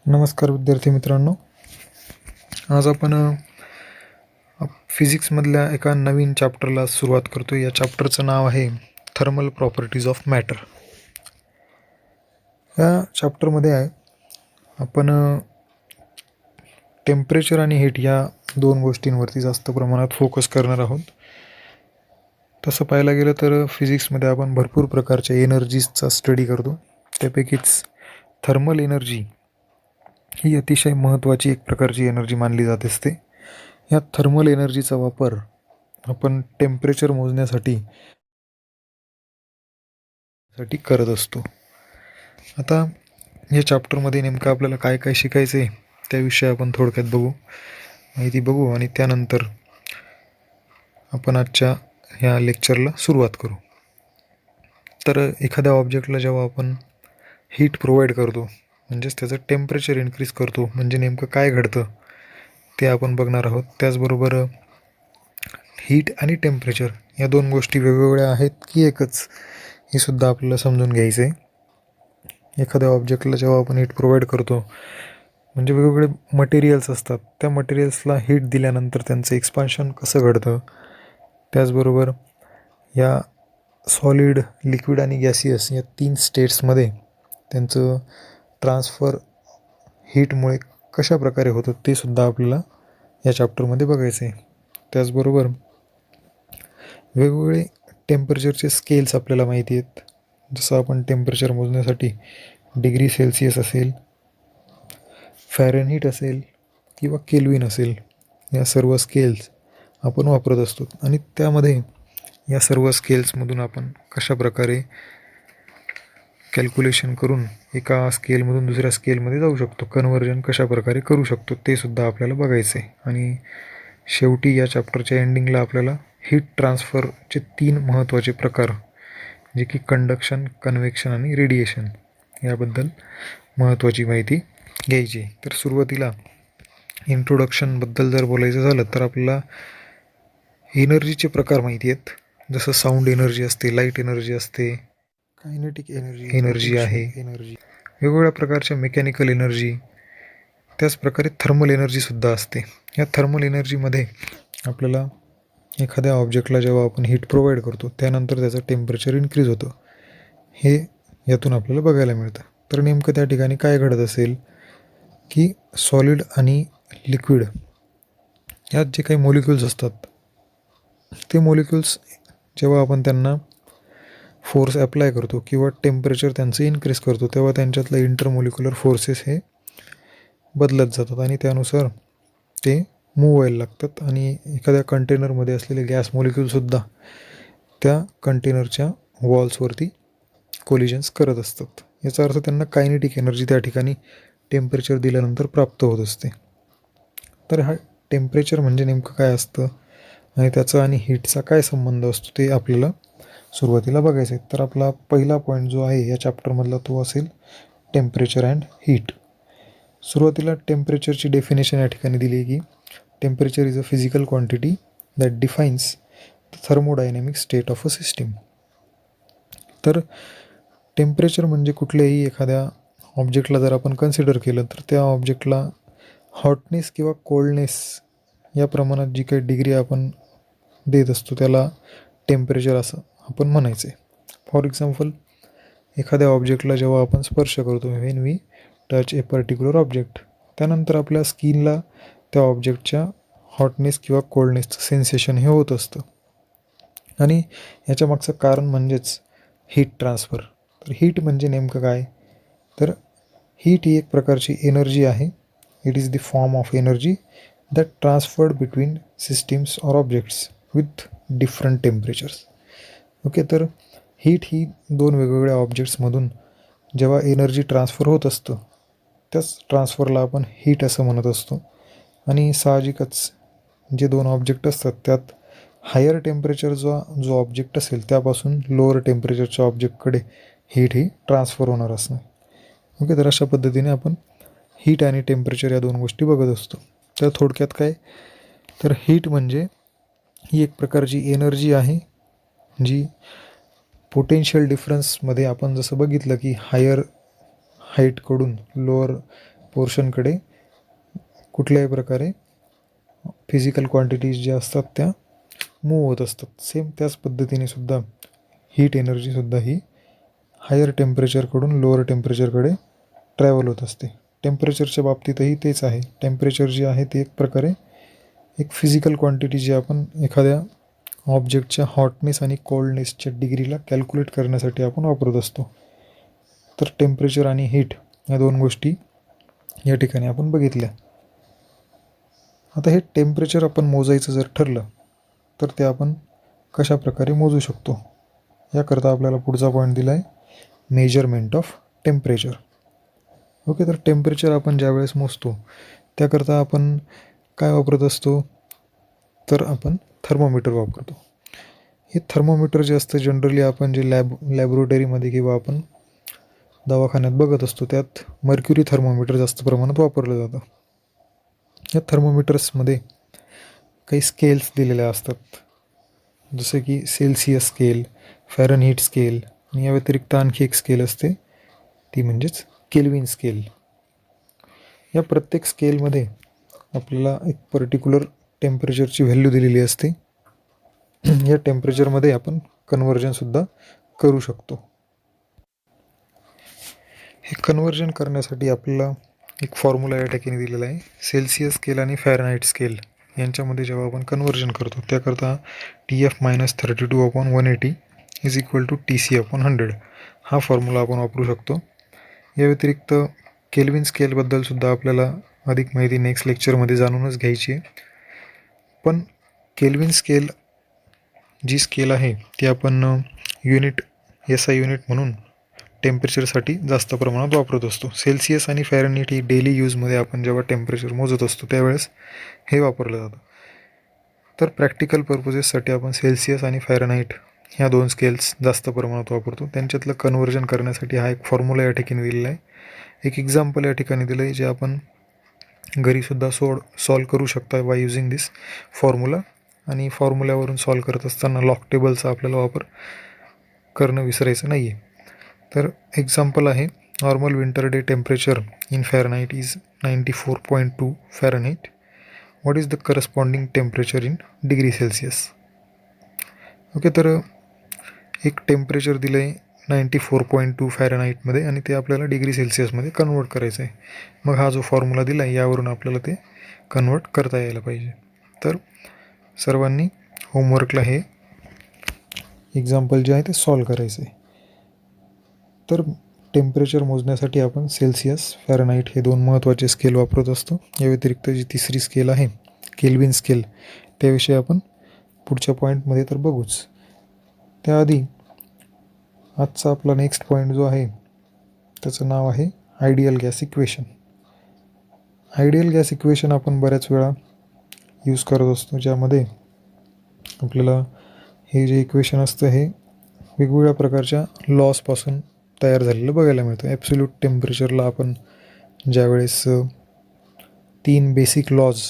नमस्कार विद्यार्थी मित्रांनो. आज आपण फिजिक्समधल्या एका नवीन चॅप्टरला सुरुवात करतो. या चॅप्टरचं नाव आहे थर्मल प्रॉपर्टीज ऑफ मॅटर. या चॅप्टरमध्ये आपण टेम्परेचर आणि हीट या दोन गोष्टींवरती जास्त प्रमाणात फोकस करणार आहोत. तसं पाहायला गेलं तर फिजिक्समध्ये आपण भरपूर प्रकारच्या एनर्जीजचा स्टडी करतो. त्यापैकीच थर्मल एनर्जी ही अतिशय महत्त्वाची एक प्रकारची एनर्जी मानली जात असते. या थर्मल एनर्जीचा वापर आपण टेम्परेचर मोजण्यासाठी करत असतो. आता या चॅप्टरमध्ये नेमकं आपल्याला काय काय शिकायचं आहे त्याविषयी आपण थोडक्यात माहिती बघू आणि त्यानंतर आपण आजच्या ह्या लेक्चरला सुरुवात करू. तर एखाद्या ऑब्जेक्टला जेव्हा आपण हीट प्रोव्हाइड करतो, म्हणजेच त्याचं टेम्परेचर इन्क्रीज करतो, म्हणजे नेमकं काय घडतं ते आपण बघणार आहोत. त्याचबरोबर हीट आणि टेम्परेचर या दोन गोष्टी वेगवेगळ्या आहेत की एकच हे सुद्धा आपल्याला समजून घ्यायचं आहे. एखाद्या ऑब्जेक्टला जेव्हा आपण हीट प्रोव्हाइड करतो, म्हणजे वेगवेगळे मटेरियल्स असतात, त्या मटेरियल्सला हीट दिल्यानंतर त्यांचं एक्सपान्शन कसं घडतं, त्याचबरोबर या सॉलिड, लिक्विड आणि गॅसियस या 3 स्टेट्समध्ये त्यांचं ट्रान्सफर हीटमुळे कशा प्रकारे होतं ते सुद्धा आपल्याला या चॅप्टरमध्ये बघायचं आहे. त्याचबरोबर वेगवेगळे टेम्परेचरचे स्केल्स आपल्याला माहिती आहेत. जसं आपण टेम्परेचर मोजण्यासाठी डिग्री सेल्सिअस असेल, फॅरेनहीट असेल किंवा केल्विन असेल, या सर्व स्केल्स आपण वापरत असतो. आणि त्यामध्ये या सर्व स्केल्समधून आपण कशा प्रकारे कॅल्क्युलेशन करून एका स्केलमधून दुसऱ्या स्केलमध्ये जाऊ शकतो, कन्व्हर्जन कशा प्रकारे करू शकतो ते सुद्धा आपल्याला बघायचं आहे. आणि शेवटी या चॅप्टरच्या एंडिंगला आपल्याला हीट ट्रान्सफरचे 3 महत्त्वाचे प्रकार, जे की कंडक्शन, कन्व्हेक्शन आणि रेडिएशन, याबद्दल महत्त्वाची माहिती घ्यायची. तर सुरुवातीला इंट्रोडक्शनबद्दल जर बोलायचं झालं तर आपल्याला एनर्जीचे प्रकार माहिती आहेत. जसं साऊंड एनर्जी असते, लाईट एनर्जी असते, कायनेटिक एनर्जी आहे, वेगवेगळ्या प्रकारच्या मेकॅनिकल एनर्जी, त्याचप्रकारे थर्मल एनर्जीसुद्धा असते. या थर्मल एनर्जीमध्ये आपल्याला एखाद्या ऑब्जेक्टला जेव्हा आपण हीट प्रोव्हाइड करतो त्यानंतर त्याचं टेम्परेचर इन्क्रीज होतं, हे यातून आपल्याला बघायला मिळतं. तर नेमकं त्या ठिकाणी काय घडत असेल की सॉलिड आणि लिक्विड यात जे काही मॉलिक्युल्स असतात, ते मॉलिक्युल्स जेव्हा आपण त्यांना फोर्स अप्लाय करतो किंवा टेम्परेचर त्यांचं इन्क्रीज करतो, तेव्हा त्यांच्यातलं इंटरमॉलिक्युलर फोर्सेस हे बदलत जातात आणि त्यानुसार ते मूव व्हायला लागतात. आणि एखाद्या कंटेनरमध्ये असलेले गॅस मॉलिक्यूलसुद्धा त्या कंटेनरच्या वॉल्सवरती कोलिजन्स करत असतात. याचा अर्थ त्यांना कायनेटिक एनर्जी त्या ठिकाणी टेम्परेचर दिल्यानंतर प्राप्त होत असते. तर हा टेम्परेचर म्हणजे नेमकं काय असतं आणि त्याचा आणि हीटचा काय संबंध असतो ते आपल्याला सुरुवातीला बघायचं आहे. तर आपला पहिला पॉईंट जो आहे या चॅप्टरमधला तो असेल टेम्परेचर अँड हीट. सुरुवातीला टेम्परेचरची डेफिनेशन या ठिकाणी दिली आहे की temperature is a physical quantity that defines the thermodynamic state of a system. तर टेम्परेचर म्हणजे कुठल्याही एखाद्या ऑब्जेक्टला जर आपण कन्सिडर केलं तर त्या ऑब्जेक्टला हॉटनेस किंवा कोल्डनेस या प्रमाणात जी काही डिग्री आपण देत असतो त्याला टेम्परेचर असं आपण म्हणायचं आहे. फॉर एक्झाम्पल, एखाद्या ऑब्जेक्टला जेव्हा आपण स्पर्श करतो, when we touch a particular object, त्यानंतर आपल्या स्किनला त्या ऑब्जेक्टच्या हॉटनेस किंवा कोल्डनेसचं सेन्सेशन हे होत असतं. आणि याच्या मागचं कारण म्हणजेच हीट ट्रान्सफर. तर हीट म्हणजे नेमकं काय, तर हीट ही एक प्रकारची एनर्जी आहे. It is the form of energy that transferred between systems or objects with different temperatures. Okay, तर हीट ही 2 वेगवेगळ्या ऑब्जेक्ट्समधून जेव्हा एनर्जी ट्रान्सफर होत असतं त्याच ट्रान्सफरला आपण हीट असं म्हणत असतो. आणि साहजिकच जे 2 ऑब्जेक्ट असतात त्यात हायर टेम्परेचरचा जो ऑब्जेक्ट असेल त्यापासून लोअर टेम्परेचरच्या ऑब्जेक्टकडे हीट ही ट्रान्सफर होणार असणार. ओके, तर अशा पद्धतीने आपण हीट आणि टेम्परेचर या 2 गोष्टी बघत असतो. तर थोडक्यात काय, तर हीट म्हणजे ही एक प्रकारची एनर्जी आहे जी पोटेन्शियल डिफरन्समध्ये आपण जसं बघितलं की हायर हाईटकडून लोअर पोर्शनकडे कुठल्याही प्रकारे फिजिकल क्वांटिटीज ज्या असतात त्या मूव होत असतात. सेम त्याच पद्धतीने सुद्धा हीट एनर्जीसुद्धा ही हायर टेम्परेचरकडून लोअर टेम्परेचरकडे ट्रॅव्हल होत असते. टेम्परेचरच्या बाबतीतही तेच आहे. टेम्परेचर जे आहे ते एक प्रकारे एक फिजिकल क्वांटिटी जी आपण एखाद्या ऑब्जेक्टच्या हॉटनेस आणि कोल्डनेसच्या डिग्रीला कॅल्क्युलेट करण्यासाठी आपण वापरत असतो. तर टेम्परेचर आणि हीट या दोन गोष्टी या ठिकाणी आपण बघितल्या. आता हे टेम्परेचर आपण मोजायचं जर ठरलं तर ते आपण कशा प्रकारे मोजू शकतो, याकरता आपल्याला पुढचा पॉईंट दिला आहे मेजरमेंट ऑफ टेम्परेचर. ओके, तर टेम्परेचर आपण ज्यावेळेस मोजतो त्याकरता आपण काय वापरत असतो, तर आपण थर्मोमीटर वापरतो. हे थर्मोमीटर जे असतं जनरली आपण जे लॅबोरेटरीमध्ये किंवा आपण दवाखान्यात बघत असतो त्यात मर्क्युरी थर्मोमीटर जास्त प्रमाणात वापरलं जातं. या थर्मोमीटर्समध्ये काही स्केल्स दिलेल्या असतात, जसे की सेल्सिअस स्केल, फॅरनहीट स्केल आणि या व्यतिरिक्त आणखी एक स्केल असते ती म्हणजेच केल्विन स्केल. या प्रत्येक स्केलमध्ये आपल्याला एक पर्टिक्युलर टेम्परेचरची व्हॅल्यू दिलेली असते. या टेम्परेचरमध्ये आपण कन्व्हर्जनसुद्धा करू शकतो. हे कन्व्हर्जन करण्यासाठी आपल्याला एक फॉर्म्युला या ठिकाणी दिलेला आहे. सेल्सिअस स्केल आणि फॅरनहाईट स्केल यांच्यामध्ये जेव्हा आपण कन्व्हर्जन करतो त्याकरता TF-32/180 is equal to TC/100 हा फॉर्म्युला आपण वापरू शकतो. या व्यतिरिक्त केल्विन स्केलबद्दलसुद्धा आपल्याला अधिक माहिती नेक्स्ट लेक्चरमध्ये जाणूनच घ्यायची आहे. पण केल्विन स्केल जी स्केल आहे ती आपण युनिट SI युनिट म्हणून टेम्परेचरसाठी जास्त प्रमाणात वापरत असतो. सेल्सिअस आणि फॅरनहीट ही डेली यूजमध्ये आपण जेव्हा टेम्परेचर मोजत असतो त्यावेळेस हे वापरलं जातं. तर प्रॅक्टिकल पर्पजेससाठी आपण सेल्सिअस आणि फॅरनहाईट ह्या दोन स्केल्स जास्त प्रमाणात वापरतो. त्यांच्यातलं कन्व्हर्जन करण्यासाठी हा एक फॉर्म्युला या ठिकाणी दिलेला आहे. एक एक्झाम्पल या ठिकाणी दिलं आहे जे आपण घरीसुद्धा सॉल्व करू शकता बाय युझिंग दिस फॉर्म्युला. आणि फॉर्म्युल्यावरून सॉल्व करत असताना लॉग टेबलचा आपल्याला वापर करणं विसरायचं नाही आहे. तर एक्झाम्पल आहे, normal winter day temperature in Fahrenheit is 94.2 Fahrenheit. What is the corresponding temperature in degree Celsius. Okay, तर एक टेम्परेचर दिलं आहे 94.2 फॅरनहाईटमध्ये आणि ते आपल्याला डिग्री सेल्सिअसमध्ये कन्वर्ट करायचं आहे. मग हा जो फॉर्म्युला दिला आहे यावरून आपल्याला ते कन्वर्ट करता यायला पाहिजे. तर सर्वांनी होमवर्कला हे एक्झाम्पल जे आहे ते सॉल्व करायचं आहे. तर टेम्परेचर मोजण्यासाठी आपण सेल्सिअस, फॅरनहाईट हे दोन महत्त्वाचे स्केल वापरत असतो. या व्यतिरिक्त जी तिसरी स्केल आहे केल्विन स्केल त्याविषयी आपण पुढच्या पॉईंटमध्ये तर बघूच. त्याआधी आजचा आपला नेक्स्ट पॉईंट जो आहे त्याचं नाव आहे ideal gas equation. Ideal gas equation आपण बऱ्याच वेळा यूज करत असतो, ज्यामध्ये आपल्याला हे जे इक्वेशन असतं हे वेगवेगळ्या प्रकारच्या लॉसपासून तयार झालेलं बघायला मिळतं. ॲब्सोल्यूट टेम्परेचरला आपण ज्यावेळेस 3 बेसिक लॉज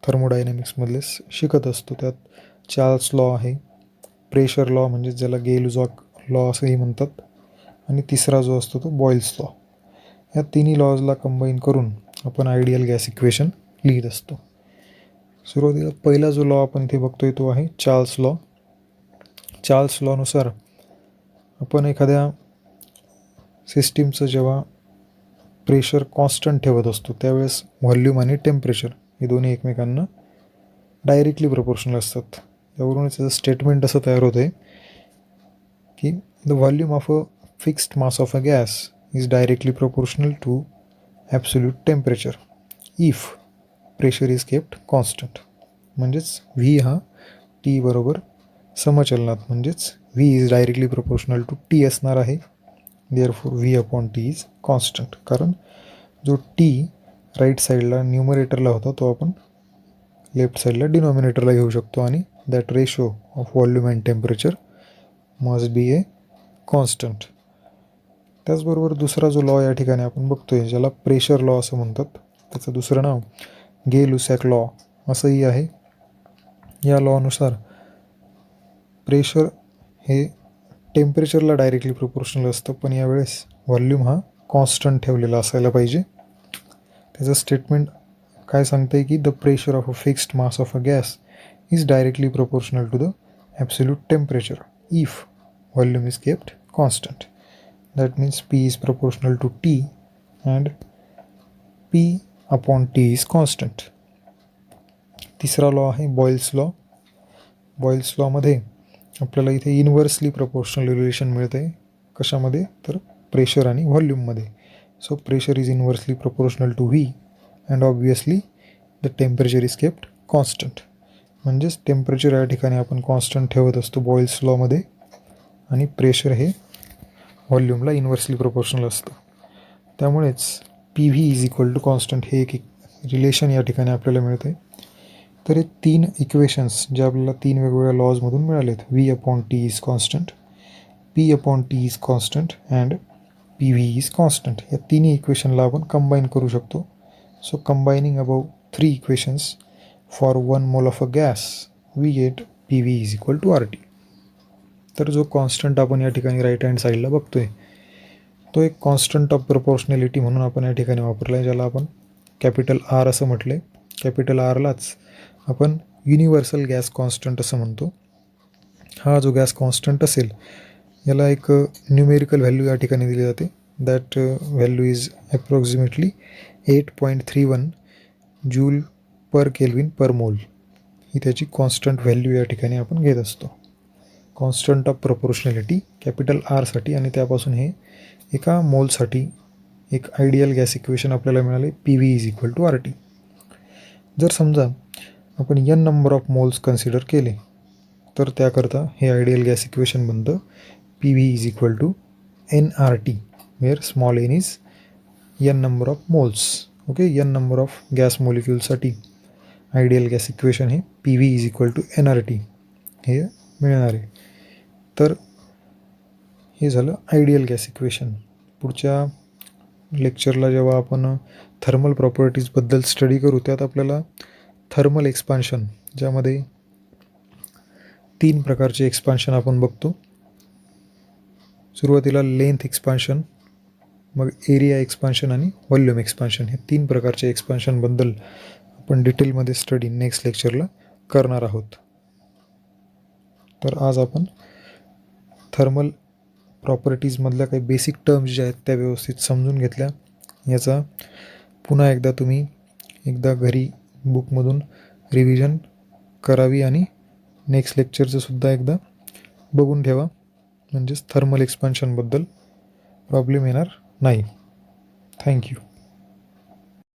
थर्मोडायनॅमिक्समधले शिकत असतो, त्यात चार्ल्स लॉ आहे, प्रेशर लॉ म्हणजे ज्याला गेल-लॉक लॉ असंही म्हणतात, आणि तिसरा जो असतो तो बॉईल्स लॉ. या तिन्ही लॉजला कंबाईन करून आपण आयडियल गॅस इक्वेशन लिहित असतो. सुरुवातीला पहिला जो लॉ आपण इथे बघतोय तो आहे चार्ल्स लॉ. चार्ल्स लॉनुसार आपण एखाद्या सिस्टीमचं जेव्हा प्रेशर कॉन्स्टंट ठेवत असतो त्यावेळेस व्हॉल्यूम आणि टेम्परेचर हे दोन्ही एकमेकांना डायरेक्टली प्रपोर्शनल असतात. त्यावरूनच त्याचं स्टेटमेंट असं तयार होतं आहे की the volume of a fixed mass of a gas is directly proportional to absolute temperature if pressure is kept constant. म्हणजेच व्ही हा टी बरोबर समचलनात, म्हणजेच V is directly proportional to T असणार आहे. Therefore V upon T is constant. कारण जो T right साईडला न्यूमरेटरला होता तो आपण लेफ्ट साईडला डिनॉमिनेटरला घेऊ शकतो, आणि that ratio of volume and temperature must be A constant. त्याचबरोबर दुसरा जो लॉ या ठिकाणी आपण बघतोय ज्याला प्रेशर लॉ असं म्हणतात, त्याचं दुसरं नाव गे-लुसॅक लॉ असंही आहे. या लॉनुसार प्रेशर हे टेम्परेचरला डायरेक्टली प्रोपोर्शनल असतं, पण यावेळेस व्हॉल्यूम हा कॉन्स्टंट ठेवलेला असायला पाहिजे. त्याचं स्टेटमेंट काय सांगतं की the pressure of a fixed mass of a gas is directly proportional to the absolute temperature if volume is kept constant. That means P is proportional to T and P upon T is constant. तिसरा law आहे Boyle's law. Boyle's लॉमध्ये आपल्याला इथे inversely proportional relation मिळतं आहे. कशामध्ये? तर pressure आणि व्हॉल्यूममध्ये. So pressure is inversely proportional to V and obviously the temperature is kept constant. म्हणजेच टेम्परेचर या ठिकाणी आपण कॉन्स्टंट ठेवत असतो बॉयल्स लॉमध्ये आणि प्रेशर हे व्हॉल्यूमला इन्व्हर्सली प्रोपोर्शनल असतं. त्यामुळेच PV is equal to constant हे एक रिलेशन या ठिकाणी आपल्याला मिळतं आहे. तर हे 3 इक्वेशन्स जे आपल्याला 3 वेगवेगळ्या लॉजमधून मिळालेत, V upon T is constant, P upon T is constant and PV is constant, या तिन्ही इक्वेशनला आपण कंबाईन करू शकतो. So combining above 3 equations for 1 mole of a gas we get PV is equal to RT. तर जो constant आपण या ठिकाणी राईट हँड साईडला बघतोय तो एक कॉन्स्टंट ऑफ प्रोपोर्शनॅलिटी म्हणून आपण या ठिकाणी वापरला आहे, ज्याला आपण कॅपिटल R असं म्हटलं आहे. कॅपिटल Rलाच आपण युनिव्हर्सल गॅस कॉन्स्टंट असं म्हणतो. हा जो गॅस कॉन्स्टंट असेल याला एक न्यूमेरिकल व्हॅल्यू या ठिकाणी दिली जाते. That value is approximately 8.31 joule per kelvin per mole. ही त्याची कॉन्स्टंट व्हॅल्यू या ठिकाणी आपण घेत असतो. कॉन्स्टंट ऑफ प्रोपोर्शनॅलिटी कॅपिटल Rसाठी आणि त्यापासून हे एका मोलसाठी एक आयडियल गॅस इक्वेशन आपल्याला मिळाले PV is equal to RT. जर समजा आपण n number of moles consider केले तर त्याकरता हे आयडियल गॅस इक्वेशन बनतं PV is equal to nRT, where small n is n number of moles. Okay, n number of gas मॉलिक्युलसाठी ideal gas equation हे PV is equal to nRT हे मिळणार आहे. तर हे झालं आयडियल गॅस इक्वेशन. पुढच्या लेक्चरला जेव्हा आपण थर्मल प्रॉपर्टीजबद्दल स्टडी करू त्यात आपल्याला थर्मल एक्सपान्शन, ज्यामध्ये 3 प्रकारचे एक्सपान्शन आपण बघतो. सुरुवातीला लेंथ एक्सपान्शन, मग एरिया एक्सपान्शन आणि व्हॉल्यूम एक्सपान्शन, हे 3 प्रकारचे एक्सपान्शनबद्दल आपण डिटेलमध्ये स्टडी नेक्स्ट लेक्चरला करणार आहोत. तर आज आपण थर्मल प्रॉपर्टीजमधल्या काही बेसिक टर्म्स ज्या आहेत त्या व्यवस्थित समजून घेतल्या. याचा पुन्हा एकदा तुम्ही घरी बुकमधून रिव्हिजन करावी आणि नेक्स्ट लेक्चरचं सुद्धा एकदा बघून ठेवा, म्हणजेच थर्मल एक्सपान्शनबद्दल प्रॉब्लेम येणार नाही. थँक्यू.